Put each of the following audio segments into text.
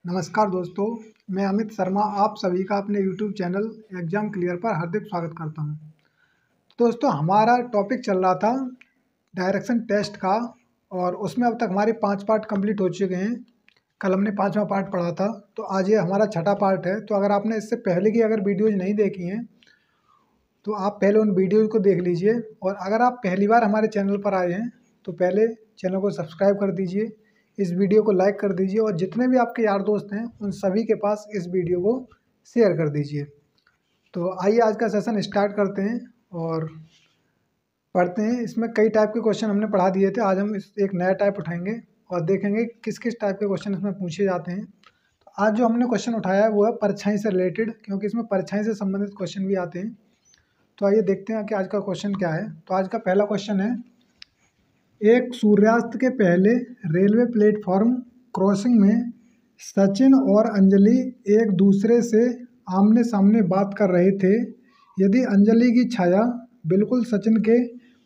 नमस्कार दोस्तों, मैं अमित शर्मा आप सभी का अपने YouTube चैनल एग्ज़ाम क्लियर पर हार्दिक स्वागत करता हूं। तो दोस्तों, हमारा टॉपिक चल रहा था डायरेक्शन टेस्ट का और उसमें अब तक हमारे 5 पार्ट कंप्लीट हो चुके हैं। कल हमने 5वां पार्ट पढ़ा था, तो आज ये हमारा 6ठा पार्ट है। तो अगर आपने इससे पहले की अगर वीडियोज़ नहीं देखी हैं तो आप पहले उन वीडियोज़ को देख लीजिए, और अगर आप पहली बार हमारे चैनल पर आए हैं तो पहले चैनल को सब्सक्राइब कर दीजिए, इस वीडियो को लाइक कर दीजिए और जितने भी आपके यार दोस्त हैं उन सभी के पास इस वीडियो को शेयर कर दीजिए। तो आइए आज का सेशन स्टार्ट करते हैं और पढ़ते हैं। इसमें कई टाइप के क्वेश्चन हमने पढ़ा दिए थे, आज हम एक नया टाइप उठाएंगे और देखेंगे किस किस टाइप के क्वेश्चन इसमें पूछे जाते हैं। तो आज जो हमने क्वेश्चन उठाया है वो है परछाई से रिलेटेड, क्योंकि इसमें परछाई से संबंधित क्वेश्चन भी आते हैं। तो आइए देखते हैं कि आज का क्वेश्चन क्या है। तो आज का पहला क्वेश्चन है, एक सूर्यास्त के पहले रेलवे प्लेटफॉर्म क्रॉसिंग में सचिन और अंजलि एक दूसरे से आमने सामने बात कर रहे थे। यदि अंजलि की छाया बिल्कुल सचिन के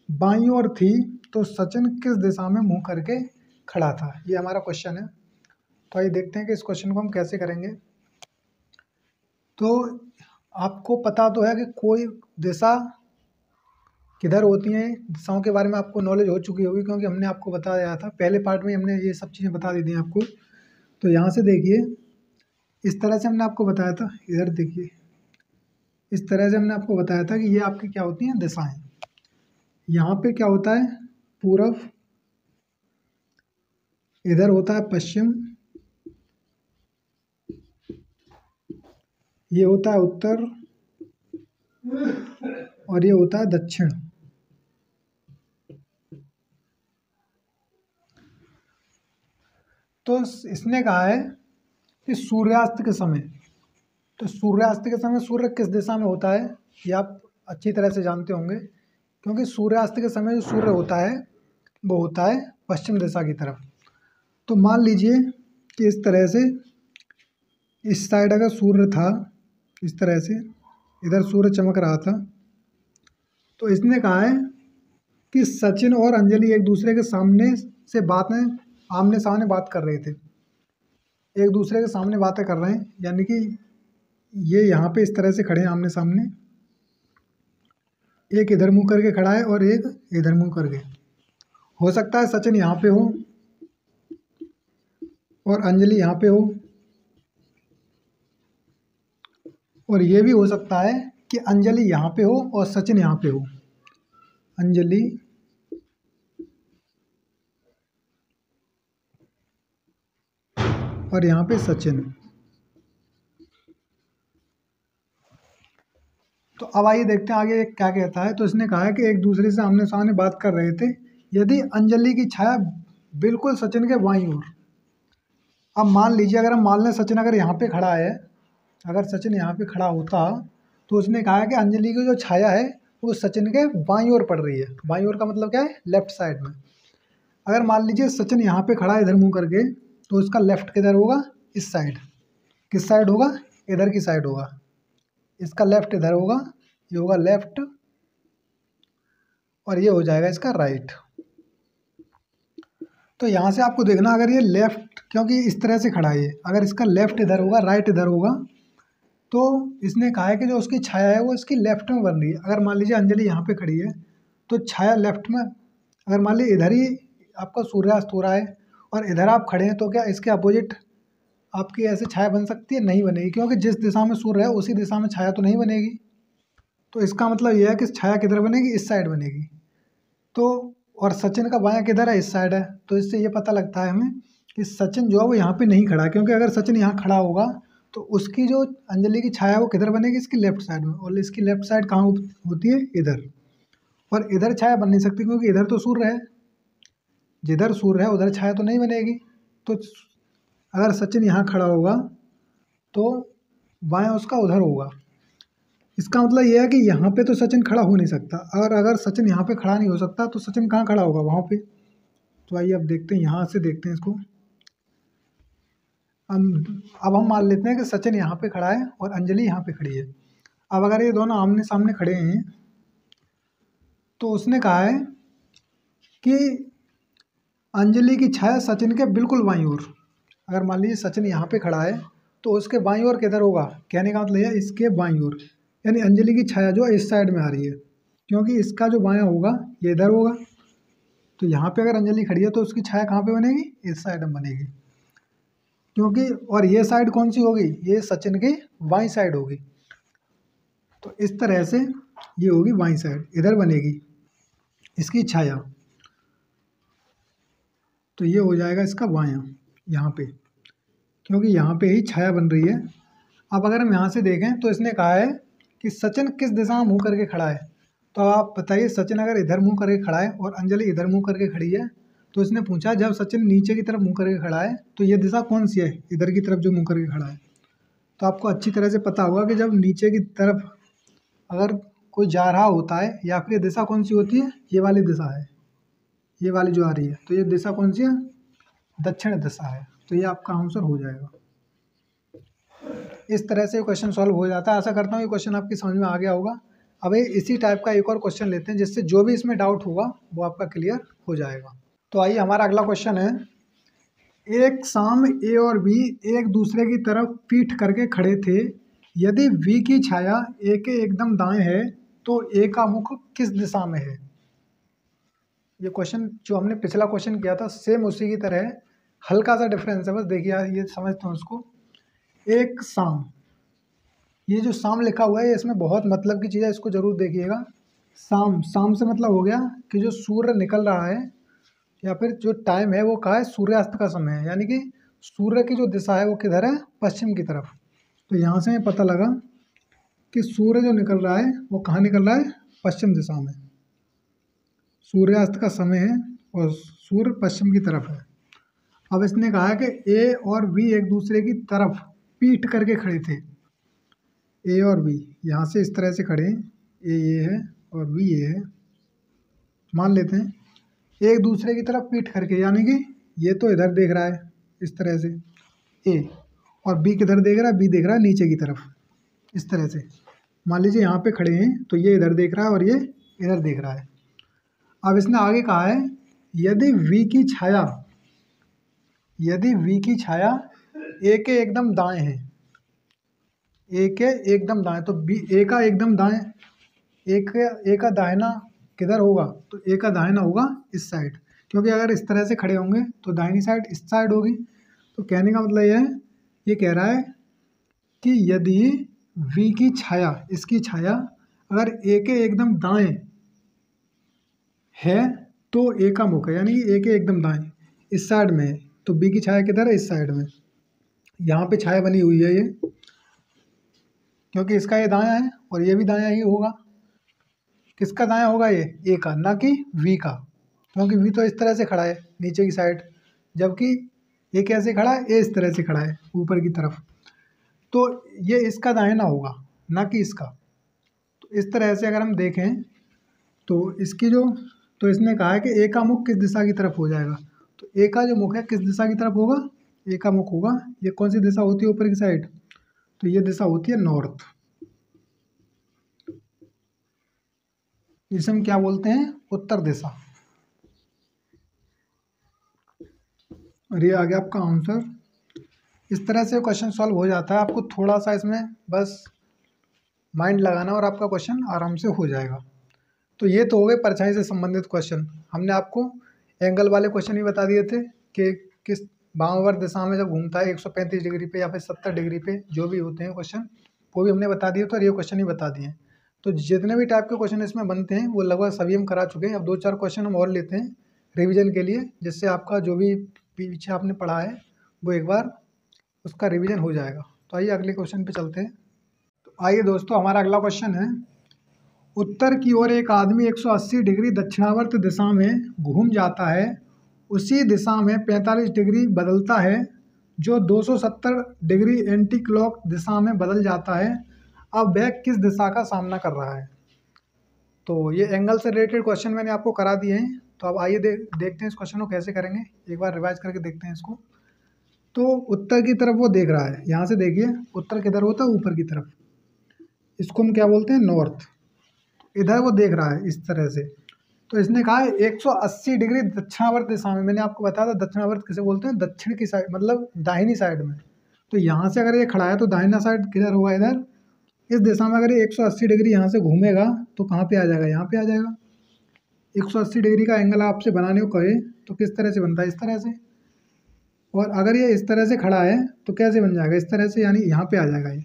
बाईं ओर थी तो सचिन किस दिशा में मुंह करके खड़ा था। ये हमारा क्वेश्चन है। तो आइए देखते हैं कि इस क्वेश्चन को हम कैसे करेंगे। तो आपको पता तो है कि कोई दिशा किधर होती हैं, दिशाओं के बारे में आपको नॉलेज हो चुकी होगी, क्योंकि हमने आपको बताया था पहले पार्ट में, हमने ये सब चीज़ें बता दी थी आपको। तो यहाँ से देखिए, इस तरह से हमने आपको बताया था, इधर देखिए, इस तरह से हमने आपको बताया था कि ये आपकी क्या होती हैं, दिशाएं। यहाँ पे क्या होता है, पूरब, इधर होता है पश्चिम, ये होता है उत्तर और ये होता है दक्षिण। तो इसने कहा है कि सूर्यास्त के समय, तो सूर्यास्त के समय सूर्य किस दिशा में होता है ये आप अच्छी तरह से जानते होंगे, क्योंकि सूर्यास्त के समय जो सूर्य होता है वो होता है पश्चिम दिशा की तरफ। तो मान लीजिए कि इस तरह से, इस साइड अगर सूर्य था, इस तरह से इधर सूर्य चमक रहा था, तो इसने कहा है कि सचिन और अंजलि एक दूसरे के सामने से आमने सामने बात कर रहे थे, एक दूसरे के सामने बातें कर रहे हैं, यानी कि ये यहाँ पे इस तरह से खड़े हैं आमने सामने, एक इधर मुंह करके खड़ा है और एक इधर मुंह करके। हो सकता है सचिन यहाँ पे हो और अंजलि यहाँ पे हो, और ये भी हो सकता है कि अंजलि यहाँ पे हो और सचिन यहाँ पे हो। अंजलि और यहाँ पे सचिन। तो अब आइए देखते हैं आगे क्या कहता है। तो इसने कहा है कि एक दूसरे से आमने सामने बात कर रहे थे, यदि अंजलि की छाया बिल्कुल सचिन के बाईं ओर। अब मान लीजिए, अगर हम मान लें सचिन अगर यहाँ पे खड़ा है, अगर सचिन यहाँ पे खड़ा होता तो उसने कहा है कि अंजलि की जो छाया है वो सचिन के बाईं ओर पड़ रही है। बाईं ओर का मतलब क्या है, लेफ्ट साइड में। अगर मान लीजिए सचिन यहाँ पे खड़ा है इधर मुंह करके, तो उसका लेफ्ट किधर होगा, इस साइड। किस साइड होगा, इधर की साइड होगा। इसका लेफ्ट इधर होगा, ये होगा लेफ्ट, और ये हो जाएगा इसका राइट। तो यहाँ से आपको देखना, अगर ये लेफ्ट, क्योंकि इस तरह से खड़ा है ये, अगर इसका लेफ्ट इधर होगा राइट इधर होगा, तो इसने कहा है कि जो उसकी छाया है वो इसकी लेफ्ट में बन रही है। अगर मान लीजिए अंजलि यहाँ पे खड़ी है तो छाया लेफ्ट में, अगर मान लीजिए इधर ही आपका सूर्यास्त हो रहा है और इधर आप खड़े हैं, तो क्या इसके अपोजिट आपकी ऐसे छाया बन सकती है? नहीं बनेगी, क्योंकि जिस दिशा में सूर्य है उसी दिशा में छाया तो नहीं बनेगी। तो इसका मतलब यह है कि छाया किधर बनेगी, इस साइड बनेगी। तो और सचिन का बायां किधर है, इस साइड है। तो इससे ये पता लगता है हमें कि सचिन जो है वो यहाँ पे नहीं खड़ा, क्योंकि अगर सचिन यहाँ खड़ा होगा तो उसकी जो अंजलि की छाया वो किधर बनेगी, इसकी लेफ्ट साइड में। और इसकी लेफ्ट साइड कहाँ होती है, इधर। और इधर छाया बन नहीं सकती, क्योंकि इधर तो सूर्य है, जिधर सूर्य है उधर छाया तो नहीं बनेगी। तो अगर सचिन यहाँ खड़ा होगा तो बायां उसका उधर होगा। इसका मतलब यह है कि यहाँ पे तो सचिन खड़ा हो नहीं सकता। अगर सचिन यहाँ पे खड़ा नहीं हो सकता तो सचिन कहाँ खड़ा होगा, वहाँ पे। तो आइए अब देखते हैं, यहाँ से देखते हैं इसको। अब हम मान लेते हैं कि सचिन यहाँ पे खड़ा है और अंजलि यहाँ पे खड़ी है। अब अगर ये दोनों आमने सामने खड़े हैं तो उसने कहा है कि अंजलि की छाया सचिन के बिल्कुल बाईं ओर। अगर मान लीजिए सचिन यहाँ पे खड़ा है तो उसके बाईं ओर किधर होगा, कहने का मतलब है इसके बाईं ओर, यानी अंजलि की छाया जो है इस साइड में आ रही है, क्योंकि इसका जो बायां होगा ये इधर होगा। तो यहाँ पे अगर अंजलि खड़ी है तो उसकी छाया कहाँ पे बनेगी, इस साइड में बनेगी, क्योंकि और ये साइड कौन सी होगी, ये सचिन की बाईं साइड होगी। तो इस तरह से ये होगी बाईं साइड, इधर बनेगी इसकी छाया। तो ये हो जाएगा इसका बायां यहाँ पे, क्योंकि यहाँ पे ही छाया बन रही है। अब अगर हम यहाँ से देखें तो इसने कहा है कि सचिन किस दिशा में मुँह करके खड़ा है। तो आप बताइए, सचिन अगर इधर मुँह करके खड़ा है और अंजलि इधर मुँह करके खड़ी है, तो इसने पूछा जब सचिन नीचे की तरफ मुँह करके खड़ा है तो ये दिशा कौन सी है, इधर की तरफ जो मुँह करके खड़ा है। तो आपको अच्छी तरह से पता होगा कि जब नीचे की तरफ अगर कोई जा रहा होता है या फिर ये दिशा कौन सी होती है, ये वाली दिशा है, ये वाली जो आ रही है, तो ये दिशा कौन सी है, दक्षिण दिशा है। तो ये आपका आंसर हो जाएगा। इस तरह से क्वेश्चन सॉल्व हो जाता है। आशा करता हूँ ये क्वेश्चन आपकी समझ में आ गया होगा। अब इसी टाइप का एक और क्वेश्चन लेते हैं, जिससे जो भी इसमें डाउट होगा वो आपका क्लियर हो जाएगा। तो आइए, हमारा अगला क्वेश्चन है, एक शाम ए और बी एक दूसरे की तरफ पीठ करके खड़े थे। यदि बी की छाया ए के एकदम दाएं है तो ए का मुख किस दिशा में है। ये क्वेश्चन जो हमने पिछला क्वेश्चन किया था सेम उसी की तरह है, हल्का सा डिफरेंस है, बस देखिए ये समझते हैं उसको। एक शाम, ये जो शाम लिखा हुआ है इसमें बहुत मतलब की चीज़ है, इसको जरूर देखिएगा। शाम, शाम से मतलब हो गया कि जो सूर्य निकल रहा है या फिर जो टाइम है वो कहाँ है, सूर्यास्त का समय है, यानी कि सूर्य की जो दिशा है वो किधर है, पश्चिम की तरफ। तो यहाँ से पता लगा कि सूर्य जो निकल रहा है वो कहाँ निकल रहा है, पश्चिम दिशा में। सूर्यास्त का समय है और सूर्य पश्चिम की तरफ है। अब इसने कहा है कि ए और बी एक दूसरे की तरफ पीठ करके खड़े थे। ए और बी यहाँ से इस तरह से खड़े हैं, ए ये है और बी ये है। मान लेते हैं एक दूसरे की तरफ पीठ करके, यानी कि ये तो इधर देख रहा है इस तरह से ए, और बी किधर देख रहा है, बी देख रहा है नीचे की तरफ इस तरह से। मान लीजिए यहाँ पे खड़े हैं तो ये इधर देख रहा है और ये इधर देख रहा है। अब इसने आगे कहा है यदि वी की छाया, यदि वी की छाया ए के एकदम दाएं है, ए के एकदम दाएं, तो बी ए का एकदम दाएं, ए का दाहिना किधर होगा, तो ए का दाहिना होगा इस साइड, क्योंकि अगर इस तरह से खड़े होंगे तो दाहिनी साइड इस साइड होगी। तो कहने का मतलब यह है, ये कह रहा है कि यदि वी की छाया, इसकी छाया अगर ए के एकदम दाएं है तो ए का मुख है, यानी कि ए के एकदम दाएं इस साइड में है, तो बी की छाया किधर है, इस साइड में। यहाँ पे छाया बनी हुई है ये, क्योंकि इसका ये दायां है और ये भी दायां ही होगा। किसका दायां होगा, ये ए का, ना कि वी का, क्योंकि वी तो इस तरह से खड़ा है नीचे की साइड, जबकि ये कैसे खड़ा है, ए इस तरह से खड़ा है ऊपर की तरफ। तो ये इसका दाहिना होगा ना कि इसका। तो इस तरह से अगर हम देखें तो इसकी जो, तो इसने कहा है कि ए का मुख किस दिशा की तरफ हो जाएगा। तो ए का जो मुख है किस दिशा की तरफ होगा, ए का मुख होगा, ये कौन सी दिशा होती है ऊपर की साइड, तो ये दिशा होती है नॉर्थ, जिसे हम क्या बोलते हैं, उत्तर दिशा। और ये आ गया आपका आंसर। इस तरह से क्वेश्चन सॉल्व हो जाता है। आपको थोड़ा सा इसमें बस माइंड लगाना और आपका क्वेश्चन आराम से हो जाएगा। तो ये तो हो गए परछाई से संबंधित क्वेश्चन। हमने आपको एंगल वाले क्वेश्चन ही बता दिए थे कि किस वामावर्त दिशा में जब घूमता है 135 डिग्री पे या फिर 70 डिग्री पे, जो भी होते हैं क्वेश्चन वो भी हमने बता दिए, तो ये क्वेश्चन ही बता दिए। तो जितने भी टाइप के क्वेश्चन इसमें बनते हैं वो लगभग सभी हम करा चुके हैं। अब 2-4 क्वेश्चन हम और लेते हैं रिविजन के लिए, जिससे आपका जो भी पीछे आपने पढ़ा है वो एक बार उसका रिविजन हो जाएगा। तो आइए अगले क्वेश्चन पे चलते हैं। तो आइए दोस्तों, हमारा अगला क्वेश्चन है, उत्तर की ओर एक आदमी 180 डिग्री दक्षिणावर्त दिशा में घूम जाता है, उसी दिशा में 45 डिग्री बदलता है, जो 270 डिग्री एंटी क्लॉक दिशा में बदल जाता है। अब वह किस दिशा का सामना कर रहा है। तो ये एंगल से रिलेटेड क्वेश्चन मैंने आपको करा दिए हैं। तो अब आइए देखते हैं इस क्वेश्चन को कैसे करेंगे, एक बार रिवाइज करके देखते हैं इसको। तो उत्तर की तरफ वो देख रहा है, यहाँ से देखिए उत्तर किधर होता है, ऊपर की तरफ, इसको हम क्या बोलते हैं, नॉर्थ। इधर वो देख रहा है इस तरह से, तो इसने कहा है 180 डिग्री दक्षिणावर्त दिशा में। मैंने आपको बताया था दक्षिणावर्त किसे बोलते हैं, दक्षिण की साइड मतलब दाहिनी साइड में। तो यहाँ से अगर ये खड़ा है तो दाहिना साइड किधर होगा, इधर इस दिशा में। अगर ये 180 डिग्री यहाँ से घूमेगा तो कहाँ पे आ जाएगा, यहाँ पे आ जाएगा। 180 डिग्री का एंगल आपसे बनाने को कहे तो किस तरह से बनता है, इस तरह से। और अगर ये इस तरह से खड़ा है तो कैसे बन जाएगा, इस तरह से, यानी यहाँ पे आ जाएगा ये।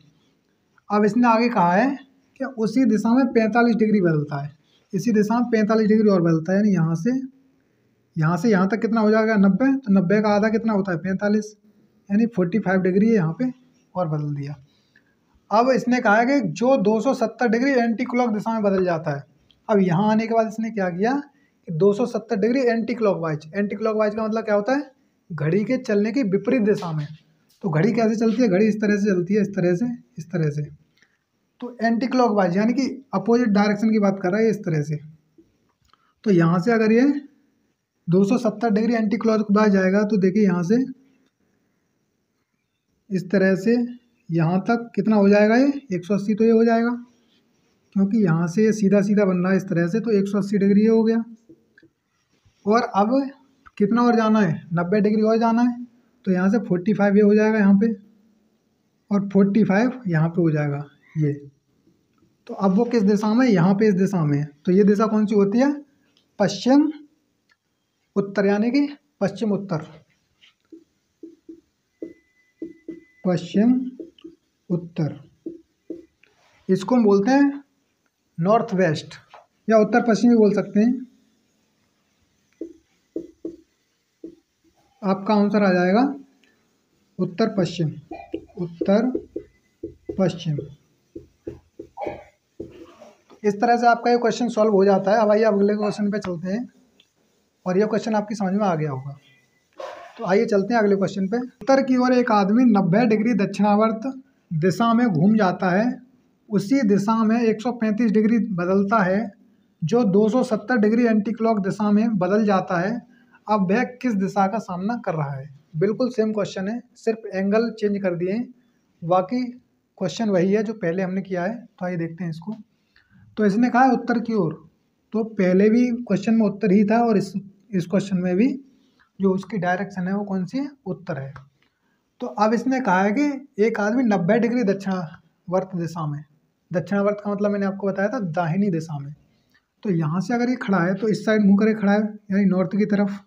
अब इसने आगे कहा है कि उसी दिशा में 45 डिग्री बदलता है, इसी दिशा में 45 डिग्री और बदलता है, यानी यहाँ से यहाँ तक कितना हो जाएगा 90। तो 90 का आधा कितना होता है 45, यानी 45 डिग्री है यहाँ पे और बदल दिया। अब इसने कहा है कि जो 270 डिग्री एंटी क्लॉक दिशा में बदल जाता है। अब यहाँ आने के बाद इसने क्या किया कि 270 degree anti clockwise. Anti clockwise का मतलब क्या होता है, घड़ी के चलने की विपरीत दिशा में। तो घड़ी कैसे चलती है, घड़ी इस तरह से चलती है, इस तरह से, इस तरह से। तो एंटी क्लॉकवाइज यानी कि अपोजिट डायरेक्शन की बात कर रहा है, इस तरह से। तो यहाँ से अगर ये 270 डिग्री एंटी क्लॉकवाइज जाएगा तो देखिए यहाँ से इस तरह से यहाँ तक कितना हो जाएगा, ये 180 तो ये हो जाएगा, क्योंकि यहाँ से ये सीधा सीधा बन रहा है इस तरह से। तो 180 डिग्री ये हो गया। और अब कितना और जाना है, 90 डिग्री और जाना है। तो यहाँ से 45 ये हो जाएगा यहाँ पे, और 45 यहाँ पे हो जाएगा ये। तो अब वो किस दिशा में, यहाँ पे इस दिशा में। तो ये दिशा कौन सी होती है, पश्चिम उत्तर, यानी कि पश्चिम उत्तर, पश्चिम उत्तर। इसको हम बोलते हैं नॉर्थ वेस्ट या उत्तर पश्चिम भी बोल सकते हैं। आपका आंसर आ जाएगा उत्तर पश्चिम, उत्तर पश्चिम। इस तरह से आपका ये क्वेश्चन सॉल्व हो जाता है। अब आइए अगले क्वेश्चन पे चलते हैं, और ये क्वेश्चन आपकी समझ में आ गया होगा। तो आइए चलते हैं अगले क्वेश्चन पे। उत्तर की ओर एक आदमी 90 डिग्री दक्षिणावर्त दिशा में घूम जाता है, उसी दिशा में 135 डिग्री बदलता है, जो 270 डिग्री एंटी क्लॉक दिशा में बदल जाता है। अब वह किस दिशा का सामना कर रहा है। बिल्कुल सेम क्वेश्चन है, सिर्फ एंगल चेंज कर दिए हैं, बाकी क्वेश्चन वही है जो पहले हमने किया है। तो आइए देखते हैं इसको। तो इसने कहा है उत्तर की ओर, तो पहले भी क्वेश्चन में उत्तर ही था, और इस क्वेश्चन में भी जो उसकी डायरेक्शन है वो कौन सी है, उत्तर है। तो अब इसने कहा है कि एक आदमी 90 डिग्री दक्षिणावर्त दिशा में, दक्षिणावर्त का मतलब मैंने आपको बताया था दाहिनी दिशा में। तो यहाँ से अगर ये खड़ा है तो इस साइड मुंह करके खड़ा है, यानी नॉर्थ की तरफ।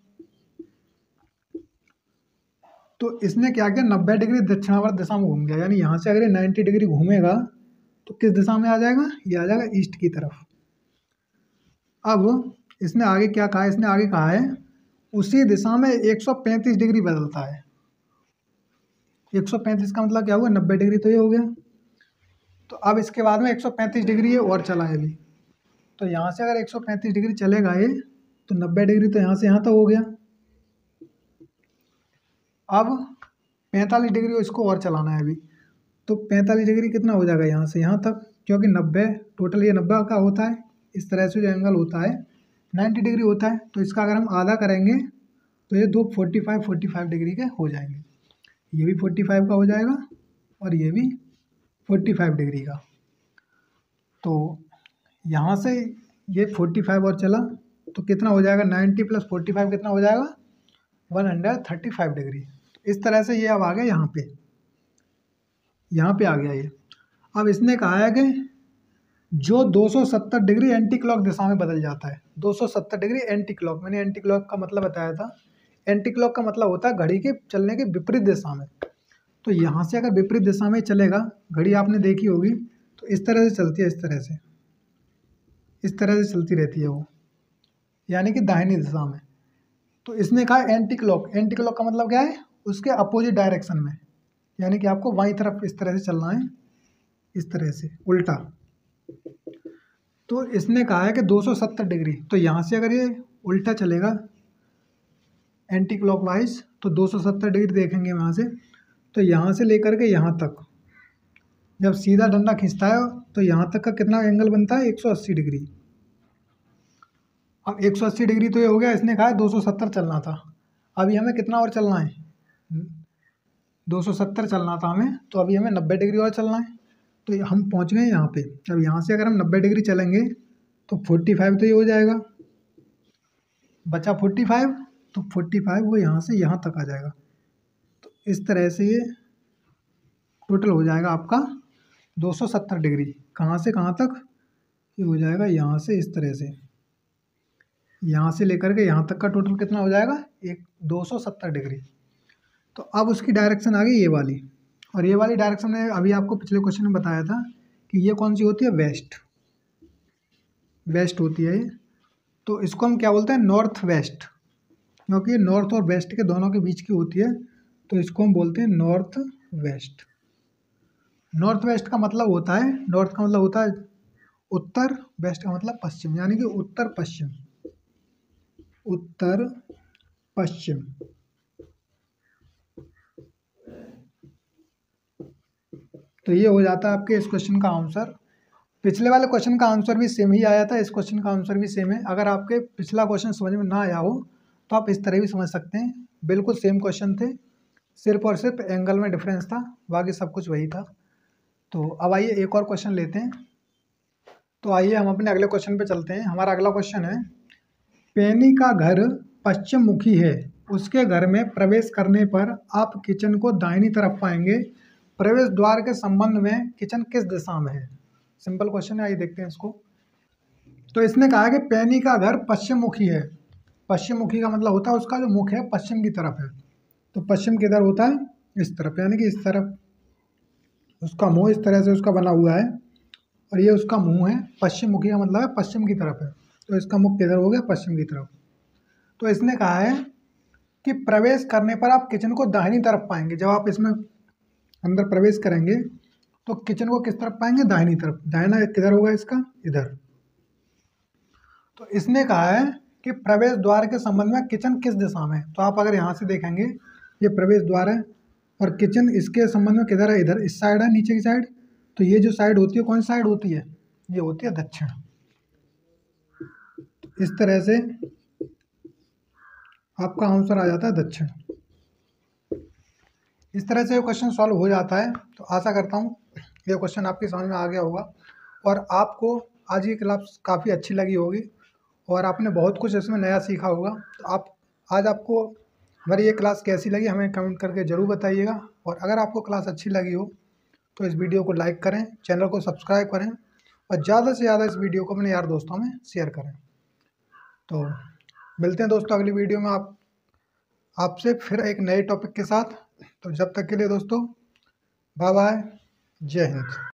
तो इसने क्या किया, 90 डिग्री दक्षिणावर्त दिशा में घूम गया, यानी यहाँ से अगर ये 90 डिग्री घूमेगा तो किस दिशा में आ जाएगा, ये आ जाएगा ईस्ट की तरफ। अब इसने आगे क्या कहा, इसने आगे कहा है उसी दिशा में 135 डिग्री बदलता है। 135 का मतलब क्या हुआ, 90 डिग्री तो ये हो गया। तो अब इसके बाद में 135 डिग्री ये और चला है अभी। तो यहाँ से अगर 135 डिग्री चलेगा ये, तो 90 डिग्री तो यहाँ से यहाँ तक हो गया। अब 45 डिग्री इसको और चलाना है अभी। तो 45 डिग्री कितना हो जाएगा यहाँ से यहाँ तक, क्योंकि 90 टोटल ये 90 का होता है। इस तरह से जो एंगल होता है 90 डिग्री होता है। तो इसका अगर हम आधा करेंगे तो ये दो 45 डिग्री के हो जाएंगे। ये भी 45 का हो जाएगा और ये भी 45 डिग्री का। तो यहाँ से ये 45 और चला तो कितना हो जाएगा, 90 + 45 कितना हो जाएगा, 135 डिग्री। इस तरह से ये अब आ गया यहाँ पे आ गया ये। अब इसने कहा है कि जो 270 डिग्री एंटी क्लॉक दिशा में बदल जाता है। 270 डिग्री एंटी क्लॉक, मैंने एंटी क्लॉक का मतलब बताया था। एंटी क्लॉक का मतलब होता है घड़ी के चलने के विपरीत दिशा में। तो यहाँ से अगर विपरीत दिशा में चलेगा, घड़ी आपने देखी होगी तो इस तरह से चलती है, इस तरह से चलती रहती है वो, यानी कि दाहिनी दिशा में। तो इसने कहा एंटी क्लॉक, एंटी क्लॉक का मतलब क्या है, उसके अपोजिट डायरेक्शन में, यानी कि आपको बाईं तरफ इस तरह से चलना है, इस तरह से उल्टा। तो इसने कहा है कि 270 डिग्री, तो यहाँ से अगर ये उल्टा चलेगा एंटी क्लॉकवाइज तो 270 डिग्री देखेंगे यहाँ से। तो यहाँ से लेकर के यहाँ तक जब सीधा डंडा खींचता है तो यहाँ तक का कितना एंगल बनता है, 180 डिग्री। अब 180 डिग्री तो ये हो गया। इसने कहा है 270 चलना था। अभी हमें कितना और चलना है, 270 चलना था हमें, तो अभी हमें 90 डिग्री और चलना है। तो हम पहुंच गए यहाँ पे। अब यहाँ से अगर हम 90 डिग्री चलेंगे तो 45 तो ये हो जाएगा, बचा 45, तो 45 वो यहाँ से यहाँ तक आ जाएगा। तो इस तरह से ये टोटल हो जाएगा आपका 270 डिग्री। कहाँ से कहाँ तक? ये हो जाएगा यहाँ से इस तरह से, यहाँ से लेकर के यहाँ तक का टोटल कितना हो जाएगा? 270 डिग्री। तो अब उसकी डायरेक्शन आ गई ये वाली, और ये वाली डायरेक्शन में अभी आपको पिछले क्वेश्चन में बताया था कि ये कौन सी होती है? वेस्ट। वेस्ट होती है ये। तो इसको हम क्या बोलते हैं? नॉर्थ वेस्ट, क्योंकि नॉर्थ और वेस्ट के दोनों के बीच की होती है, तो इसको हम बोलते हैं नॉर्थ वेस्ट। नॉर्थ वेस्ट का मतलब होता है, नॉर्थ का मतलब होता है उत्तर, वेस्ट का मतलब पश्चिम, यानी कि उत्तर पश्चिम। उत्तर पश्चिम। तो ये हो जाता है आपके इस क्वेश्चन का आंसर। पिछले वाले क्वेश्चन का आंसर भी सेम ही आया था, इस क्वेश्चन का आंसर भी सेम है। अगर आपके पिछला क्वेश्चन समझ में ना आया हो तो आप इस तरह भी समझ सकते हैं, बिल्कुल सेम क्वेश्चन थे, सिर्फ और सिर्फ एंगल में डिफरेंस था, बाकी सब कुछ वही था। तो अब आइए एक और क्वेश्चन लेते हैं। तो आइए हम अपने अगले क्वेश्चन पे चलते हैं। हमारा अगला क्वेश्चन है, पेनी का घर पश्चिम मुखी है, उसके घर में प्रवेश करने पर आप किचन को दाहिनी तरफ पाएंगे, प्रवेश द्वार के संबंध में किचन किस दिशा में है? सिंपल क्वेश्चन है, आइए देखते हैं इसको। तो इसने कहा कि पेनी का घर पश्चिम मुखी है। पश्चिम मुखी का मतलब होता है उसका जो मुख है पश्चिम की तरफ है। तो पश्चिम किधर होता है? इस तरफ, यानी कि इस तरफ। उसका मुंह इस तरह से उसका बना हुआ है, और ये उसका मुंह है। पश्चिम मुखी का मतलब है पश्चिम की तरफ है, तो इसका मुख किधर हो गया? पश्चिम की तरफ। तो इसने कहा है कि प्रवेश करने पर आप किचन को दाहिनी तरफ पाएंगे। जब आप इसमें अंदर प्रवेश करेंगे तो किचन को किस तरफ पाएंगे? दाहिनी तरफ। दाहिना किधर होगा इसका? इधर। तो इसने कहा है कि प्रवेश द्वार के संबंध में किचन किस दिशा में है। तो आप अगर यहाँ से देखेंगे, ये प्रवेश द्वार है और किचन इसके संबंध में किधर है? इधर, इस साइड है, नीचे की साइड। तो ये जो साइड होती है, कौन सी साइड होती है? ये होती है दक्षिण। इस तरह से आपका आंसर आ जाता है दक्षिण। इस तरह से क्वेश्चन सॉल्व हो जाता है। तो आशा करता हूँ ये क्वेश्चन आपकी समझ में आ गया होगा और आपको आज की क्लास काफ़ी अच्छी लगी होगी और आपने बहुत कुछ इसमें नया सीखा होगा। तो आज आपको हमारी ये क्लास कैसी लगी हमें कमेंट करके ज़रूर बताइएगा, और अगर आपको क्लास अच्छी लगी हो तो इस वीडियो को लाइक करें, चैनल को सब्सक्राइब करें और ज़्यादा से ज़्यादा इस वीडियो को अपने यार दोस्तों में शेयर करें। तो मिलते हैं दोस्तों अगली वीडियो में आपसे फिर एक नए टॉपिक के साथ। तो जब तक के लिए दोस्तों बाय बाय, जय हिंद।